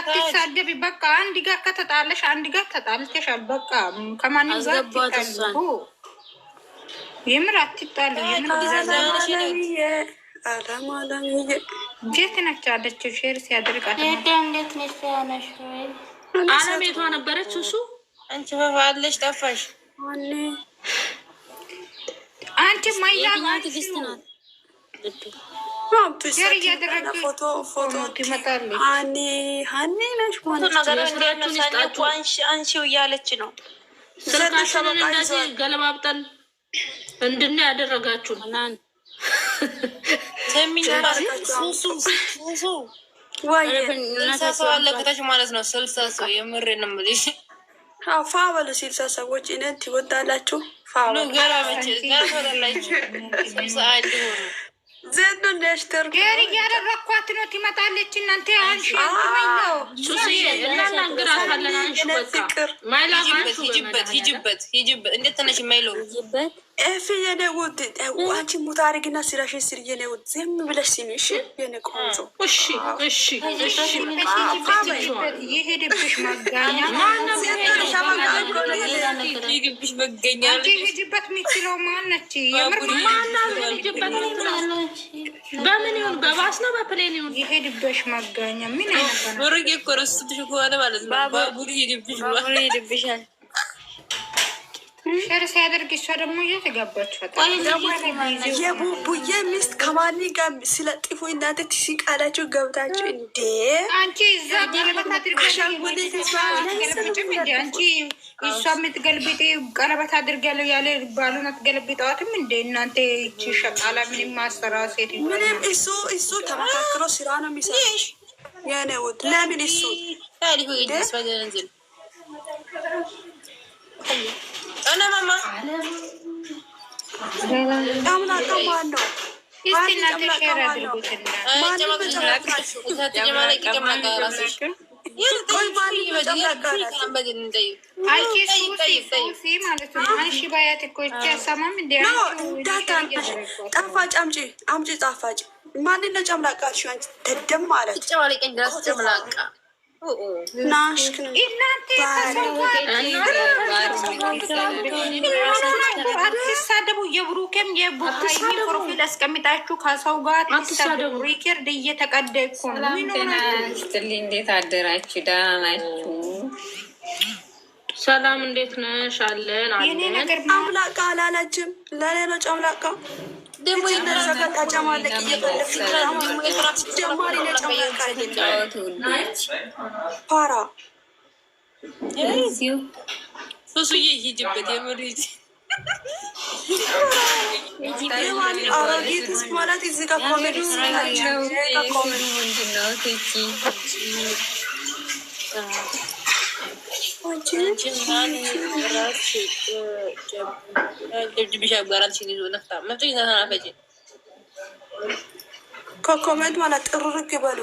አትሳደቢ። በቃ አንድ ጋር ከተጣለሽ አንድ ጋር ተጣልተሻል። በቃ ከማንም ጋር አትጣሉ። የምር አትጣሉ። ጀት ነች አለችው ሼር ሲያደርጋት እንዴት ነሽ? ያነሽ ወይ አለሜቷ ነበረች። እሱ አንቺ በባለሽ ጠፋሽ። አንቺ ማይላ ትግስት ናት። አንሺው እያለች ነው። ስልካችንን እንደዚህ ገለባብጠን እንድና ያደረጋችሁን ሰው አለ ከታች ማለት ነው። 60 ሰው የምር ነው የምልሽ። ፋ በሉ 60 ሰዎች እኔን ትወዳላችሁ። ፋ በሉ ዘንዶ እንደሽተር ገሪ ያደረኳት ነው። ትመጣለች እናንተ አንሺ እናናግራታለን። አንሺ በቃ ማይላ ሂጅበት እንዴት ተነሽ ማይለው ኤፍ የኔ ውድ አንቺ ሙታሪግና ስራሽ ስር የኔ ውድ ዝም ብለሽ ሲሚ። እሺ የኔ ቆንጆ እሺ ይሄድብሽ መጋኛ ይሄድብሽ መገኛ ይሄድበት የሚችለው ማነች? የምር በምን ይሁን በባስ ነው በፕሌን ይሁን ይሄድብሽ መጋኛ ምን አይነት ነው? ወርጌ ኮረስትሽ ከሆነ ማለት ነው ባቡር ይሄድብሻል። ሸር ሲያደርግ እሷ ደግሞ እየተጋባች የቡቡዬ ሚስት ከማን ጋር ስለጥፉ እናንተ ትሲቃላችሁ ገብታችሁ እንዴ? አንቺ እዛ ቀለበት አንቺ እሷ የምትገልብጤ ቀለበት አድርጋለሁ ያለ ባሉን አትገልብጠዋትም እንዴ እናንተ? ይቺ ሸቃላ ምንም ማሰራ ሴት ምንም እሱ ተመካክሮ ስራ ነው የሚሰራሽ የኔ ውድ። ለምን እሱ እና ማማ አምላካ ማን ነው? ጣፋጭ አምጪ ጣፋጭ ማንን ነው ጨምላቃችሁ? አንቺ ደደም ማለት አትሳደቡ። የብሩኬም የቡሃይሚ ፕሮፊል አስቀምጣችሁ ከሰው ጋር አትሳደቡ። ሪከርድ እየተቀዳ እኮ ነው። እንዴት አደራችሁ? ደህና ናችሁ? ሰላም እንዴት ነሽ? አለን አምላካ አላለችም። ለሌሎች አምላካ ደግሞ ይነዘጋታ ጨማለቅ እየፈለግ ጀማሪ ነጨማለቅ ፓራ ሱሱዬ ሂጅበት የምር ሂጅ። አሮጌትስ ማለት እዚህ ጋር ኮሜዲ ከኮሜንት ማለት ጥሩርክ ይበሉ።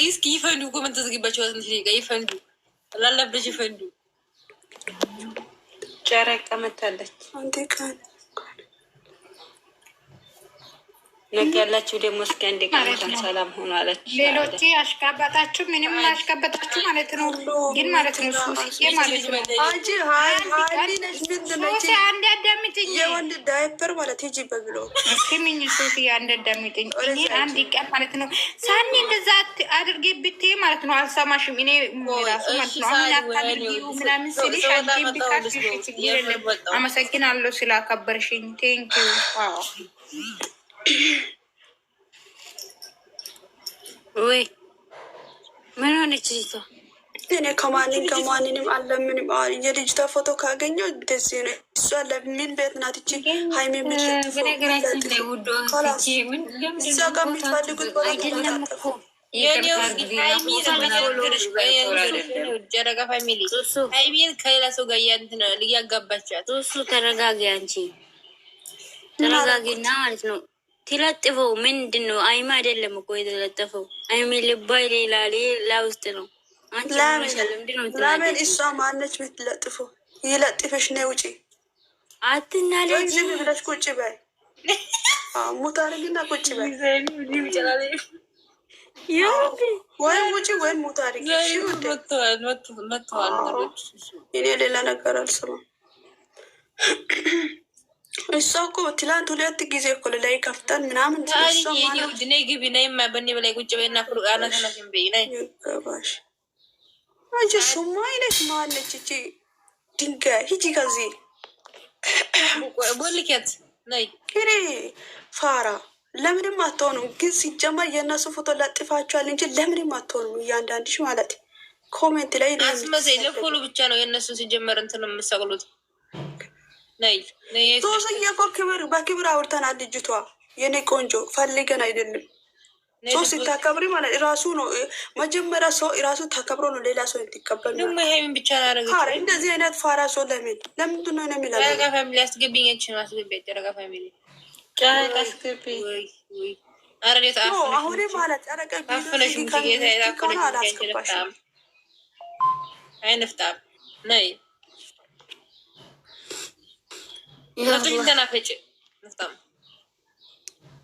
እስኪ ይፈንዱ። ኮመንት ተዝግባቸው ይፈንዱ ላለብሽ ይፈንዱ። ጨረቃ መታለች። አንተ ቀን ነገ ያላችሁ ደግሞ እስኪ አንድ ቀን ሰላም ሆኖ አለች። ሌሎች አሽቃባጣችሁ ምንም አሽቃባጣችሁ ማለት ነው። ግን ማለት ነው ሱሲ ማለት ነው አንቺ ሃይ ነሽ ምንድነች? አንድ አዳምጪኝ። የወንድ ዳይፐር ማለት ሂጂ በብሎ እስኪ ምን ሱሲ አንድ አዳምጪኝ። እኔ አንድ ቀን ማለት ነው ሳኒ እንደዛ አድርጌ ብትይ ማለት ነው አልሰማሽም። እኔ ራሱ ማለት ነው አሁን አታድርጊው ምናምን ስልሽ አንቺ ብታሽ ችግር የለም። አመሰግናለሁ ስላከበርሽኝ። ቴንኪው ዋው ወይ ምን ሆነች ልጅቷ? እኔ ከማንንም አለምንም የልጅቷ ፎቶ ካገኘው እንደዚህ ነው። እሷ ለምን ቤት ናት? እቺ ሀይሜ በነገራችን ላይ ውዶ እዛ ጋር የምትፈልጉት ጀረጋ ፋሚሊ ሀይሜን ከሌላ ሰው ጋር እያጋባቻት። እሱ ተረጋጊ፣ አንቺ ተረጋጊና ማለት ነው። ትለጥፈው ምንድን ነው? አይማ አይደለም እኮ የተለጠፈው። አይሜ ልባይ ሌላ ውስጥ ነው። ለምን እሷ ማነች የምትለጥፈው? ይለጥፈሽ ነው ውጪ አትናለች ብለሽ ቁጭ በይ። ሙታርግና ቁጭ በይ። ወይም ውጪ ወይም ሙት አድርጊ። እኔ ሌላ ነገር አልሰማም። እሷ እኮ ትላንት 2 ጊዜ እኮ ላይ ከፍተን ምናምን ግቢ ነይማ በእኔ በላይ ቁጭ በይና ገባሽ አንቺ ሱማ አይነሽ ማለች እቺ ድንጋይ ሂጂ ከዚህ ቦልኬት ነይ ሄሬ ፋራ ለምንም አትሆኑም። ግን ሲጀመር የእነሱ ፎቶ ለጥፋችኋል እንጂ ለምንም አትሆኑም። እያንዳንድሽ ማለት ኮሜንት ላይ አስመሳይ ለፎሎ ብቻ ነው የእነሱ ሲጀመር እንትን የምሰቅሉት። ነይ ሶስዬ እኮ በክብር አውርተናል። ልጅቷ የኔ ቆንጆ ፈልገን አይደለም። ሶስት ታከብሪ ማለት ራሱ ነው። መጀመሪያ ሰው ራሱ ተከብሮ ነው ሌላ ሰው እንዲቀበል ነው። ደግሞ ይሄን ብቻ አደረገች። እንደዚህ አይነት ፋራ ሰው ለምንድን ነው የሚለው? ጨረቃ ፋሚሊ አስገብኝ ነው አስገቢ። ጨረቃ ፋሚሊ ጨረቃ አስገቢ። አረዴት አሁን ማለት ጨረቃ አፍነሽ ጌታ ያላፈነሽ አላስገባሽም። አይነፍጣም ነይ ይሄን ተናፈጭ ነፍጣም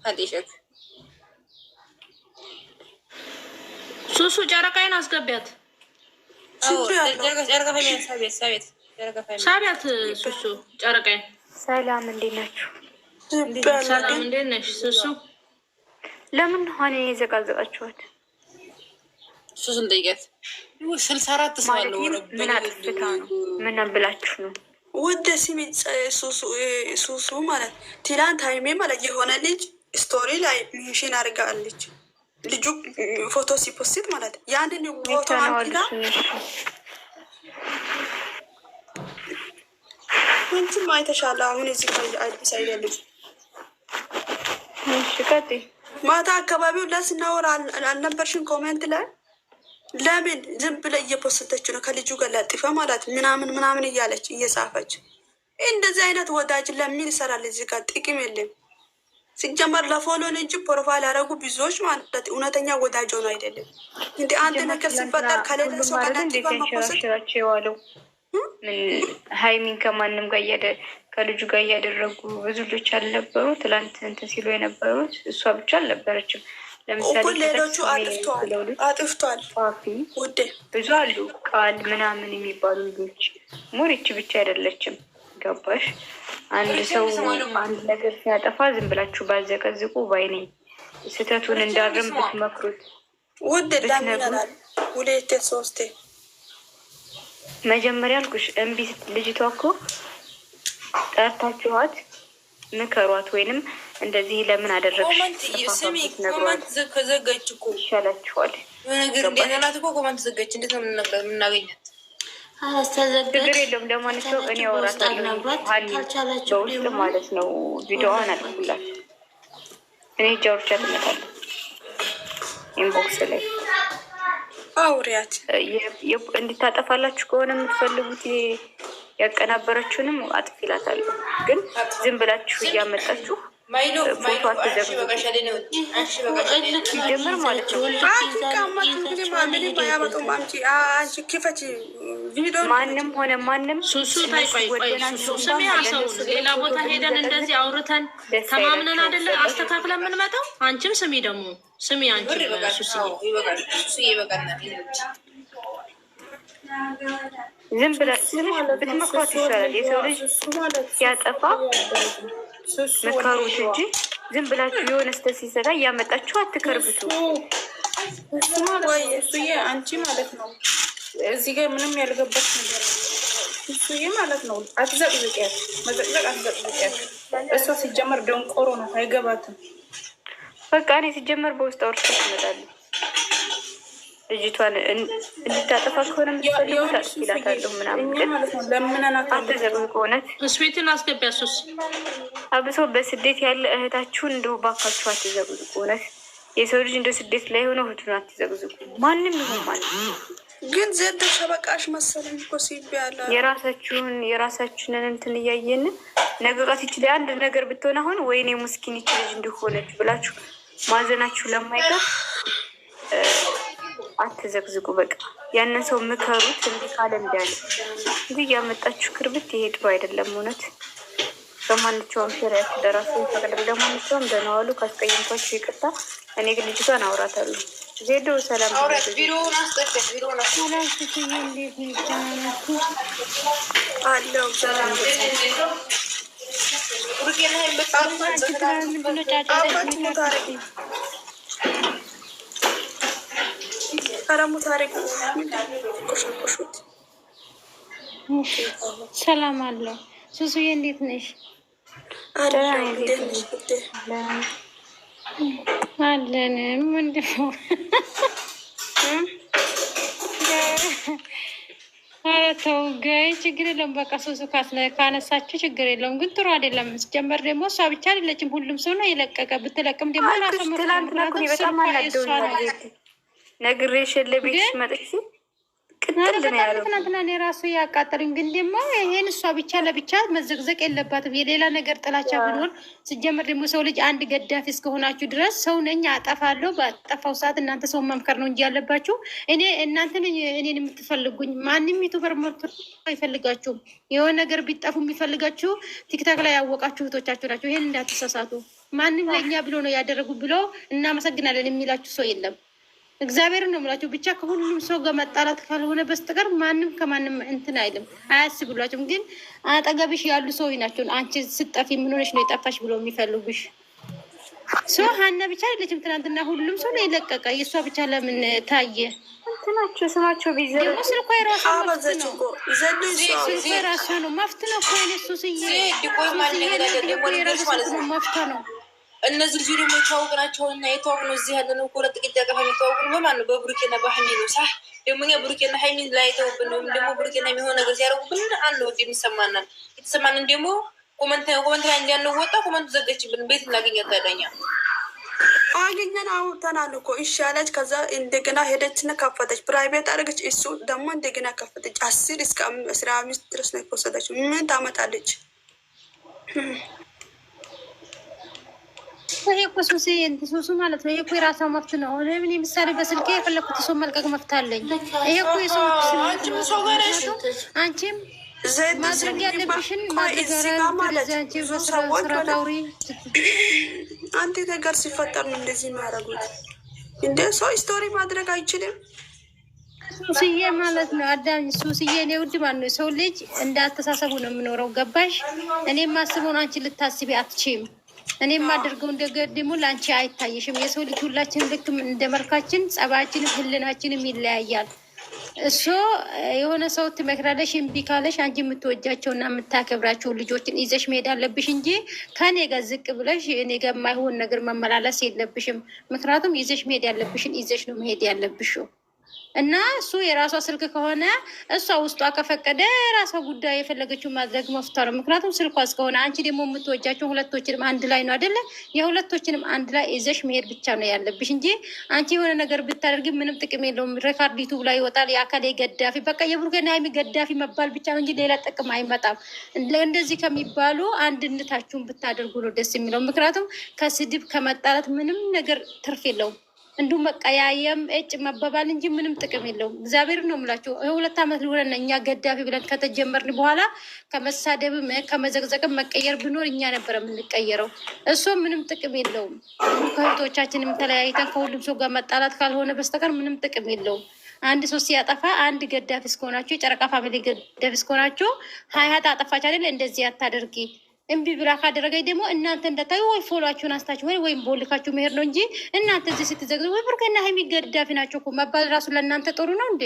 አዲሽክ ሱሱ ጨረቃዬን አስገቢያት። ሳቢያት ሱሱ ጨረቃዬን። ሰላም እንዴት ናችሁ? ሰላም እንዴት ነሽ ሱሱ? ለምን ሆነ የዘቃዘቃችኋት? ሱሱን ጠይቂያት። 64 ሰው አለ። ምን አጥፍታ ነው? ምን ብላችሁ ነው? ወደ ሲሚ ሱሱ ማለት ትላንት ሃይሜ ማለት የሆነ ልጅ ስቶሪ ላይ ሚሽን አድርጋለች። ልጁ ፎቶ ሲፖስት ማለት ያንድን ፎቶ አንቲና ምንጭም አይተሻለ። አሁን እዚህ አዲስ አይደለም። ማታ አካባቢው ለስናወራ አልነበርሽን? ኮሜንት ላይ ለምን ዝም ብለ እየፖስተች ነው ከልጁ ጋር ለጥፈ ማለት ምናምን እያለች እየጻፈች። እንደዚህ አይነት ወዳጅ ለምን ይሰራል? እዚህ ጋር ጥቅም የለም። ሲጀመር ለፎሎን እንጂ ፕሮፋይል ያደረጉ ብዙዎች ማለት እውነተኛ ወዳጅ ሆኖ አይደለም። እንደ አንድ ነገር ሲፈጠር ከሌለ ሰው ከነሽራቸው የዋለው ሀይሚን ከማንም ጋር ከልጁ ጋር እያደረጉ ብዙ ልጆች አልነበሩ? ትላንት እንትን ሲሉ የነበሩት እሷ ብቻ አልነበረችም። ለምሳሌ ሌሎቹ አጥፍቷል ውዴ ብዙ አሉ። ቃል ምናምን የሚባሉ ልጆች ሙሪች ብቻ አይደለችም። ገባሽ? አንድ ሰው አንድ ነገር ሲያጠፋ ዝም ብላችሁ ባዘቀዝቁ ባይነኝ። ስህተቱን እንዳርም ብትመክሩት ውድ ላሚናል 2 3 መጀመሪያ አልኩሽ እምቢ ልጅቷ እኮ ጠርታችኋት ምከሯት፣ ወይንም እንደዚህ ለምን አደረግሽ ኮመንት ዘገች እኮ ይሻላችኋል። ነገር እንደናት እኮ ኮመንት ዘገች። እንዴት ነው የምናገኛት? ችግር የለውም። ለማንኛው እኔ አወራታለሁ በውስጥ ማለት ነው። ቪዲዮዋን አድርጉላት። እኔ ጃውርቻት እመጣለሁ ኢንቦክስ ላይ አውሪያት። እንድታጠፋላችሁ ከሆነ የምትፈልጉት ያቀናበረችውንም አጥፊላታለሁ። ግን ዝም ብላችሁ እያመጣችሁ ፎቶ አትዘግቡ። ሲጀምር ማለት ነው ማንም ሆነ ማንም ሱሱ ስሜ አሰውን ሌላ ቦታ ሄደን እንደዚህ አውርተን ተማምነን አይደለን አስተካክለን የምንመጣው። አንቺም ስሚ ደግሞ ስሚ አንቺ ሱሱ ዝም ብላችሁ ብትመክሯት ይሻላል። የሰው ልጅ ሲያጠፋ መካሩት እንጂ ዝም ብላችሁ የሆነ ስህተት ሲሰራ እያመጣችሁ አትከርብቱ። እሱዬ አንቺ ማለት ነው እዚህ ጋር ምንም ያልገባች ነገር እሱዬ ማለት ነው። አትዘቅዝቂያት፣ መዘቅዘቅ አትዘቅዝቂያት። እሷ ሲጀመር ደንቆሮ ነው፣ አይገባትም። በቃ እኔ ሲጀመር በውስጥ አውርቼ ትመጣለች። ልጅቷን እንድታጠፋ ከሆነ የምትፈልጉት አጥፊላታለሁ ምናምን፣ ግን አትዘቅዝቁ። እውነት ስዊትን አስገቢያ ሱስ አብሶ በስደት ያለ እህታችሁን እንደው ባካችሁ አትዘቅዝቁ። እውነት የሰው ልጅ እንደ ስደት ላይ ሆነ እህቱን አትዘቅዝቁ። ማንም ይሁን ማለት ግን ዘደ ሸበቃሽ መሰለኝ እኮ ሲቢያለ የራሳችንን እንትን እያየን ነገቃት ይችላል። አንድ ነገር ብትሆን አሁን ወይኔ ሙስኪን ይች ልጅ እንዲሆነች ብላችሁ ማዘናችሁ ለማይቀር አትዘቅዝቁ። በቃ ያንን ሰው ምከሩት። እንዲህ ካለ እንዲያለ እንዲህ እያመጣችሁ ክርብት፣ ይሄ ጥሩ አይደለም። እውነት በማንኛውም ሸሪያ ደራሱ ይፈቅዳል። ለማንኛውም ደህና ዋሉ። ካስቀየምኳችሁ ይቅርታ። እኔ ግን ልጅቷን አውራታለሁ። ዜዶ ሰላም ቪዲዮውን አስጠቀም ቪዲዮውን ሰላም ስትይ እንዴት ይቻላል? አለው ሰላም ቡርኬና ይበጣም ምንድነው ጫጫታ? ከረሙ ታሪኩ ቆሽቆሹት ሰላም አለው። ሱሱዬ እንዴት ነሽ? አለን ምንድነው? ኧረ ተው ጋይ ችግር የለውም። በቃ ሱሱ ካነሳችሁ ችግር የለውም። ግን ጥሩ አይደለም። ስጀመር ደግሞ እሷ ብቻ አይደለችም፣ ሁሉም ሰው ነው የለቀቀ። ብትለቅም ደግሞ ነግሬሽ ለቤትሽ መጥቼ ትናንትና እኔ ራሱ ያቃጠሉኝ። ግን ደግሞ ይሄን እሷ ብቻ ለብቻ መዘግዘቅ የለባትም። የሌላ ነገር ጥላቻ ቢኖር ሲጀመር ደግሞ ሰው ልጅ አንድ ገዳፊ እስከሆናችሁ ድረስ ሰው ነኝ አጠፋለሁ። በጠፋው ሰዓት እናንተ ሰው መምከር ነው እንጂ ያለባችሁ እናንተን እኔን የምትፈልጉኝ ማንም ዩቱበር መርቶ አይፈልጋችሁም። የሆነ ነገር ቢጠፉ የሚፈልጋችሁ ቲክታክ ላይ ያወቃችሁ እህቶቻችሁ ናቸው። ይሄን እንዳትሳሳቱ። ማንም ለእኛ ብሎ ነው ያደረጉ ብሎ እናመሰግናለን የሚላችሁ ሰው የለም። እግዚአብሔር ነው የምላቸው። ብቻ ከሁሉም ሰው ጋር መጣላት ካልሆነ በስተቀር ማንም ከማንም እንትን አይልም፣ አያስብሏቸውም። ግን አጠገብሽ ያሉ ሰዎች ናቸው አንቺ ስጠፊ ምን ሆነሽ ነው የጠፋሽ ብሎ የሚፈልጉሽ። ሰው ሀና ብቻ አይደለችም። ትናንትና ሁሉም ሰው ነው የለቀቀ። የእሷ ብቻ ለምን ታየ? እንትናቸው ስማቸው ቢዘ ደግሞ ስልኳ የራሷ መፍት ነው። ስልኳ የራሷ ነው መፍት ነው እኮ የእሱ ስዬ የራሱ መፍታ ነው። እነዚህ ልጅ ደግሞ የተዋወቅ ናቸው እና የተዋወቅ ነው። እዚህ ያለ ነው ሁለት ጥቂት ደቂቃ የተዋወቅ ነው። በማን ነው? በብሩኬና በሀይሚ ነው። ሳህ ደግሞ እኛ ብሩኬና ሀይሚን ላይ የተውብን ነው። ደግሞ ብሩኬና የሚሆን ነገር ሲያደርጉብን አለው የሚሰማናል። የተሰማንን ደግሞ ኮመንት ላይ እንዲያንወጣ ኮመንቱ ዘገችብን። ቤት እናገኛት ታዳኛ አገኘን አውጥተናል እኮ እሺ አለች። ከዛ እንደገና ሄደችና ከፈተች፣ ፕራይቬት አደረገች። እሱ ደግሞ እንደገና ከፈተች። 10 እስከ 15 ድረስ ነው የፖሰተችው። ምን ታመጣለች? ይሄ እኮ ሱሱ ማለት ነው። ይሄ እኮ የራሷ መፍት ነው። ለምን ምሳሌ በስልኬ የፈለኩት ሰው መልቀቅ መፍት አለኝ። ይሄ እኮ የሰው አንቺም ማድረግ ያለብሽን ማድረግ አንቺ በስራ ታውሪ። አንተ ነገር ሲፈጠር ነው እንደዚህ የሚያደርጉት። እንደ ሰው ስቶሪ ማድረግ አይችልም። ሱስዬ ማለት ነው። አዳኝ ሱስዬ እኔ ውድ ማለት ነው። ሰው ልጅ እንዳተሳሰቡ ነው የምኖረው። ገባሽ? እኔ ማስበውን አንቺ ልታስቢ አትችይም። እኔ የማደርገው እንደገድሙ ለአንቺ አይታይሽም። የሰው ልጅ ሁላችን ልክ እንደ መልካችን ጸባያችንም ህልናችንም ይለያያል። እሱ የሆነ ሰው ትመክራለሽ፣ እምቢ ካለሽ አንቺ የምትወጃቸውና የምታከብራቸው ልጆችን ይዘሽ መሄድ አለብሽ እንጂ ከኔ ጋር ዝቅ ብለሽ እኔ ጋር የማይሆን ነገር መመላለስ የለብሽም። ምክንያቱም ይዘሽ መሄድ ያለብሽን ይዘሽ ነው መሄድ ያለብሽ። እና እሱ የራሷ ስልክ ከሆነ እሷ ውስጧ ከፈቀደ የራሷ ጉዳይ የፈለገችው ማድረግ መፍታ ነው። ምክንያቱም ስልኳ እስከሆነ አንቺ ደግሞ የምትወጃቸው ሁለቶችንም አንድ ላይ ነው አይደለ? የሁለቶችንም አንድ ላይ ይዘሽ መሄድ ብቻ ነው ያለብሽ እንጂ አንቺ የሆነ ነገር ብታደርግ ምንም ጥቅም የለውም። ሬካርድ ዩቱብ ላይ ይወጣል። የአካል ገዳፊ በቃ የብሩኬና ሀይሚ ገዳፊ መባል ብቻ ነው እንጂ ሌላ ጥቅም አይመጣም። እንደዚህ ከሚባሉ አንድነታችሁን ብታደርጉ ነው ደስ የሚለው። ምክንያቱም ከስድብ ከመጣላት ምንም ነገር ትርፍ የለውም። እንዲሁ መቀያየም እጭ መባባል እንጂ ምንም ጥቅም የለውም። እግዚአብሔር ነው የምላቸው። 2 ዓመት ሊሆነን እኛ ገዳፊ ብለን ከተጀመርን በኋላ ከመሳደብም ከመዘቅዘቅም መቀየር ብኖር እኛ ነበረ የምንቀየረው። እሱ ምንም ጥቅም የለውም። ከእህቶቻችንም ተለያይተን ከሁሉም ሰው ጋር መጣላት ካልሆነ በስተቀር ምንም ጥቅም የለውም። አንድ ሰው ሲያጠፋ አንድ ገዳፊ እስከሆናቸው የጨረቃ ፋሚሊ ገዳፊ እስከሆናቸው ሀያት አጠፋች አይደለ? እንደዚህ አታደርጊ እምቢ ብላ ካደረገኝ ደግሞ እናንተ እንደታዩ ወይ ፎሎአችሁን አስታችሁ ወይም ቦልካችሁ መሄድ ነው እንጂ እናንተ እዚህ ስትዘግዙ ወይ ብሩኬና ሀይሚ ገዳፊ ናቸው እኮ መባል ራሱ ለእናንተ ጥሩ ነው እንዴ?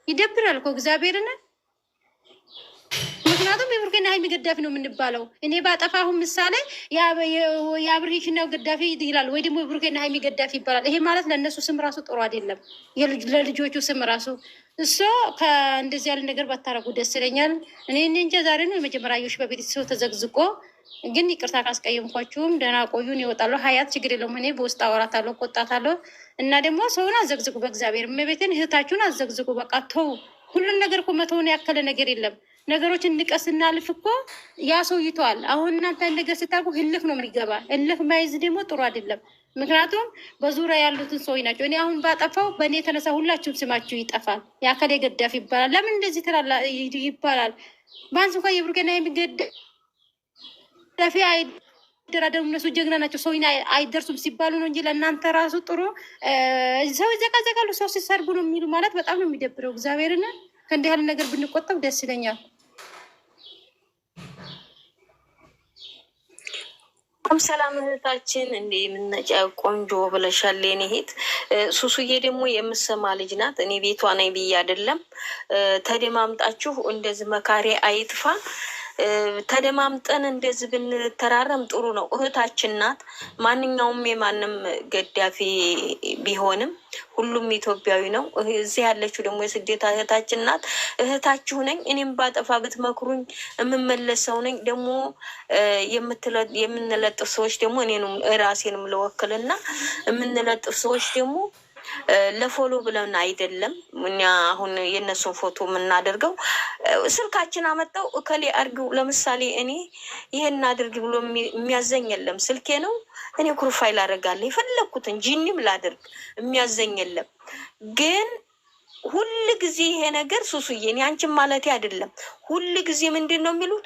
ይደብራል እኮ እግዚአብሔርን። ምክንያቱም የብሩኬና ሀይሚ ገዳፊ ነው የምንባለው። እኔ ባጠፋ አሁን ምሳሌ የአብርሽና ገዳፊ ይላል ወይ ደግሞ የብሩኬና ሀይሚ ገዳፊ ይባላል። ይሄ ማለት ለእነሱ ስም ራሱ ጥሩ አይደለም። ለልጆቹ ስም ራሱ እሱ ከእንደዚህ ያለ ነገር ባታረጉ ደስ ይለኛል። እኔ እንጃ ዛሬ ነው የመጀመሪያ ዮሽ በቤት ሰው ተዘግዝቆ፣ ግን ይቅርታ ካስቀየምኳችሁም ደህና ቆዩን። ይወጣለሁ ሀያት ችግር የለውም። እኔ በውስጥ አወራታለሁ፣ ቆጣታለሁ። እና ደግሞ ሰውን አዘግዝቁ፣ በእግዚአብሔር እመቤትን እህታችሁን አዘግዝቁ። በቃ ተው። ሁሉን ነገር እኮ መተውን ያከለ ነገር የለም። ነገሮችን ንቀስ እናልፍ እኮ ያ ሰው ይተዋል። አሁን እናንተ ነገር ስታርጉ ህልፍ ነው የሚገባ። ህልፍ ማይዝ ደግሞ ጥሩ አይደለም። ምክንያቱም በዙሪያ ያሉትን ሰዎች ናቸው። እኔ አሁን ባጠፋው በእኔ የተነሳ ሁላችሁም ስማችሁ ይጠፋል። የአካል ገዳፊ ይባላል። ለምን እንደዚህ ትላላ ይባላል? ባንስ እንኳን የብሩኬና የሚገዳፊ ደራደሩ እነሱ ጀግና ናቸው። ሰው አይደርሱም ሲባሉ ነው እንጂ ለእናንተ ራሱ ጥሩ ሰው ይዘቃዘቃሉ። ሰው ሲሰርጉ ነው የሚሉ ማለት በጣም ነው የሚደብረው። እግዚአብሔርን ከእንዲህ ያለ ነገር ብንቆጠብ ደስ ይለኛል። ሰላም እህታችን እንዴ የምነጫ ቆንጆ ብለሻል። የኔ እህት ሱሱዬ ደግሞ የምሰማ ልጅ ናት። እኔ ቤቷ ነኝ ብዬ አይደለም። ተደማምጣችሁ እንደዚህ መካሪ አይጥፋ። ተደማምጠን እንደዚህ ብንተራረም ጥሩ ነው። እህታችን ናት። ማንኛውም የማንም ገዳፊ ቢሆንም ሁሉም ኢትዮጵያዊ ነው። እዚህ ያለችው ደግሞ የስደት እህታችን ናት። እህታችሁ ነኝ። እኔም ባጠፋ ብትመክሩኝ የምመለሰው ነኝ። ደግሞ የምንለጥፍ ሰዎች ደግሞ እኔንም ራሴንም ለወክልና የምንለጥፍ ሰዎች ደግሞ ለፎሎ ብለን አይደለም። እኛ አሁን የነሱን ፎቶ የምናደርገው ስልካችን አመጣው እከሌ አድርጊው። ለምሳሌ እኔ ይሄን አድርጊ ብሎ የሚያዘኝ የለም። ስልኬ ነው። እኔ ፕሮፋይል አደርጋለሁ የፈለኩትን ጂኒም ላደርግ የሚያዘኝ የለም። ግን ሁል ጊዜ ይሄ ነገር ሱሱዬ እኔ አንቺን ማለቴ አይደለም። ሁል ጊዜ ምንድን ነው የሚሉት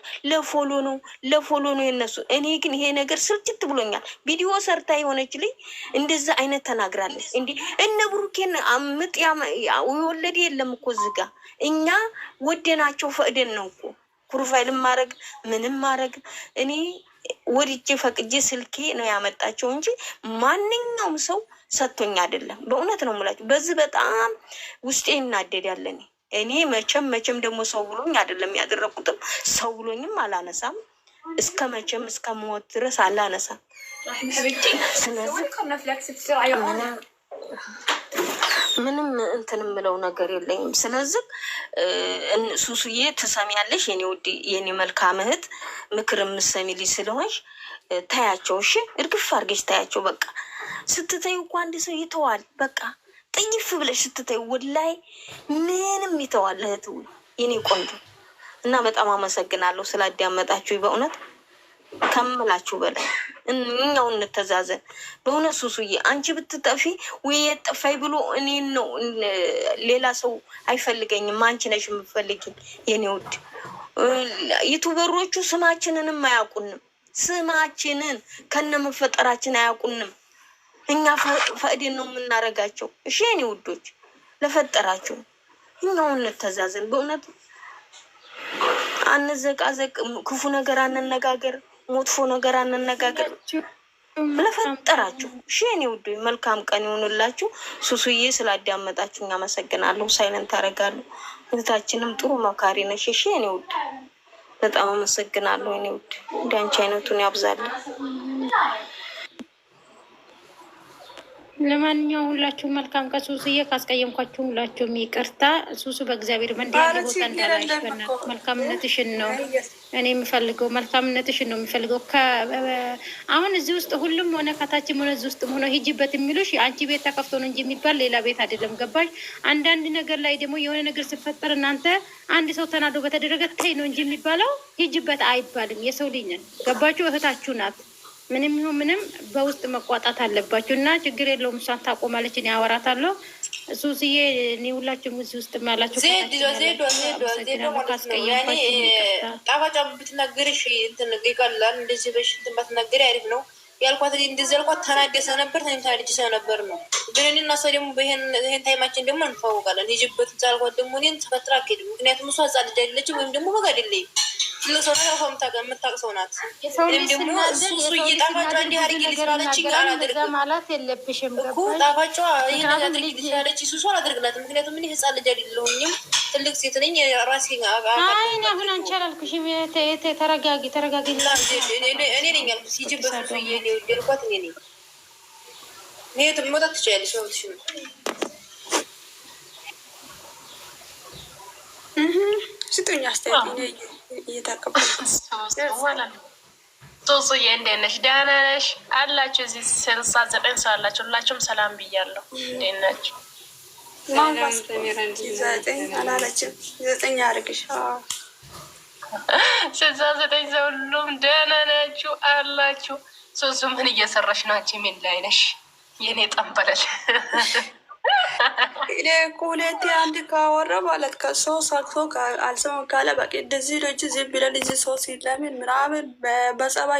ለፎሎ ነው የነሱ። እኔ ግን ይሄ ነገር ስልችት ብሎኛል። ቪዲዮ ሰርታ የሆነች ልጅ እንደዛ አይነት ተናግራለች። እንዲ እነ ብሩኬን አምጥ የወለደ የለም እኮ ዝጋ። እኛ ወደናቸው ፈቅደን ነው እኮ ፕሮፋይል ማድረግ ምንም ማድረግ። እኔ ወድጄ ፈቅጄ ስልኬ ነው ያመጣቸው እንጂ ማንኛውም ሰው ሰጥቶኝ አይደለም። በእውነት ነው የምላችሁ። በዚህ በጣም ውስጤ እናደዳለን። እኔ መቼም ደግሞ ሰው ብሎኝ አይደለም ያደረኩትም ሰው ብሎኝም አላነሳም። እስከ መቼም እስከ ሞት ድረስ አላነሳም። ምንም እንትን የምለው ነገር የለኝም። ስለዚህ ሱሱዬ ትሰሚያለሽ፣ የኔ ውድ የኔ መልካም እህት ምክር የምትሰሚልኝ ስለሆንሽ ታያቸው። እሺ እርግፍ አድርገሽ ታያቸው። በቃ ስትተዩ እኮ አንድ ሰው ይተዋል። በቃ ጥይፍ ብለሽ ስትተዩ ወላይ ምንም ይተዋል። እህት የኔ ቆንጆ እና በጣም አመሰግናለሁ ስላዳመጣችሁ። በእውነት ከምላችሁ በላይ እኛው እንተዛዘን። በእውነት ሱሱዬ አንቺ ብትጠፊ ወይ የጠፋይ ብሎ እኔን ነው ሌላ ሰው አይፈልገኝም። አንቺ ነሽ የምፈልጊኝ የኔ ውድ። ዩቱበሮቹ ስማችንንም አያውቁንም። ስማችንን ከነመፈጠራችን አያውቁንም። እኛ ፈቅደን ነው የምናረጋቸው። እሺ የኔ ውዶች ለፈጠራቸው እኛው እንተዛዘን። በእውነት አንዘቃዘቅ፣ ክፉ ነገር አንነጋገር፣ መጥፎ ነገር አንነጋገር። ለፈጠራችሁ እሺ የኔ ውዶች መልካም ቀን ይሆንላችሁ። ሱሱዬ ስላዳመጣችሁ አመሰግናለሁ። ሳይለንት አደርጋለሁ። እህታችንም ጥሩ መካሪ ነሽ። እሺ የኔ ውድ በጣም አመሰግናለሁ። የኔ ውድ እንዳንቺ አይነቱን ያብዛልኝ። ለማንኛውም ሁላችሁም መልካም ቀን። ሱሱዬ ካስቀየምኳችሁ ሁላችሁም ይቅርታ። ሱሱ በእግዚአብሔር መንዲ ቦታ እንዳላሽበና መልካምነትሽን ነው እኔ የምፈልገው፣ መልካምነትሽን ነው የምፈልገው። አሁን እዚህ ውስጥ ሁሉም ሆነ ከታችም ሆነ እዚህ ውስጥ ሆነ ሂጂበት የሚሉሽ አንቺ ቤት ተከፍቶ ነው እንጂ የሚባል ሌላ ቤት አይደለም። ገባሽ? አንዳንድ ነገር ላይ ደግሞ የሆነ ነገር ሲፈጠር እናንተ አንድ ሰው ተናዶ በተደረገ ተይ ነው እንጂ የሚባለው ሂጂበት አይባልም። የሰው ልጅ ነን። ገባችሁ? እህታችሁ ናት። ምንም ይሁን ምንም በውስጥ መቋጣት አለባችሁ እና ችግር የለውም። እሷን ታቆማለች፣ እኔ አወራታለሁ። ሱስዬ እኔ ሁላችሁም እዚህ ውስጥ ያላችሁ ጣፋጫ ብትናገርሽ እንትን ይቀላል። እንደዚህ በሽ እንትን ባትናገሪ አሪፍ ነው ያልኳት። እንደዚህ ያልኳት ተናደሰ ነበር፣ ተናድጄ ሰው ነበር ነው። ግን እኔ እና እሷ ደግሞ ይሄን ታይማችን ደግሞ እንፋወቃለን። ይጅበት ዛልኳት ደግሞ እኔን ተፈጥራ አትሄድም። ምክንያቱም እሷ ህጻን ልጅ አይደለችም፣ ወይም ደግሞ በግ አይደለኝም። ትልቅ ሰው ናት፣ የምታውቅ ሰው ናት። ወይም ደግሞ እሱ እየጣፋጫ እንዲህ አድርጊ ልስላለች አላደርግም ማለት የለብሽም እኮ ጣፋጫ ይህ አድርጊ ልስላለች ሱሱ አላደርግላትም። ምክንያቱም እኔ ህጻን ልጅ አይደለሁኝም፣ ትልቅ ሴት ነኝ። ራሴ አሁን አንቺ አላልኩሽም። ተረጋጊ። እኔ ነኝ ያልኩት ሲጅበት ሱ የልኳት እኔ ነኝ። ይሄ መውጣት ትችያለሽ። ወትሽ ነው ስጡኝ አስተያየት እየታቀበልኩ ሶስዬ እንዴት ነሽ? ደህና ነሽ? አላችሁ እዚህ 69 ሰው አላችሁ። ሁላችሁም ሰላም ብያለሁ። እንዴት ናችሁ? አላለችም 9 አድርግሽ 69 ሰው ሁሉም ደህና ናችሁ አላችሁ። ሶሱ ምን እየሰራሽ ነው? አንቺ ምን ላይ ነሽ የኔ ጠንበለል? እኔ እኮ ሁለቴ አንድ ካወራ ማለት ከሰው ሳክቶ አልሰማም ካለ በቃ እንደዚህ ነው እንጂ ዝም ብለን እዚህ ሰው ሲለምን ምናምን በጸባይ